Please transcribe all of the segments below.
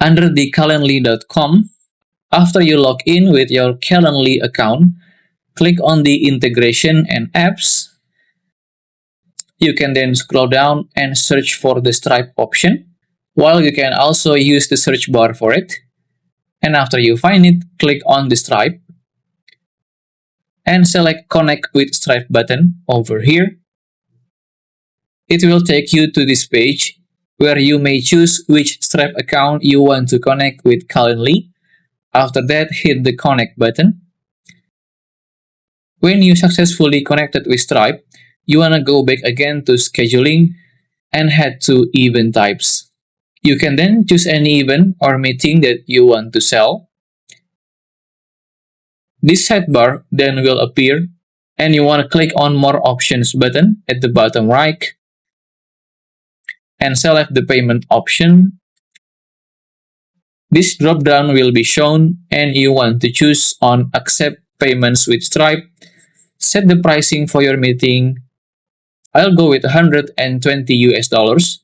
Under the calendly.com, after you log in with your Calendly account, click on the Integration and Apps. You can then scroll down and search for the Stripe option, while you can also use the search bar for it. And after you find it, click on the Stripe and select Connect with Stripe button over here. It will take you to this page where you may choose which Stripe account you want to connect with Calendly. After that, hit the Connect button. When you successfully connected with Stripe, you want to go back again to Scheduling and head to Event Types. You can then choose any event or meeting that you want to sell. This sidebar then will appear, and you want to click on More Options button at the bottom right and select the payment option. This drop-down will be shown, and you want to choose on Accept Payments with Stripe. Set the pricing for your meeting. I'll go with $120 US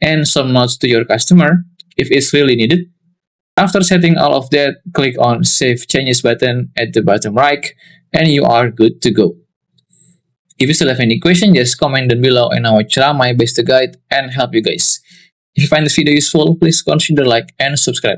and some notes to your customer if it's really needed. After setting all of that, click on Save Changes button at the bottom right, and you are good to go. If you still have any questions, just comment down below and I will try my best to guide and help you guys. If you find this video useful, please consider like and subscribe.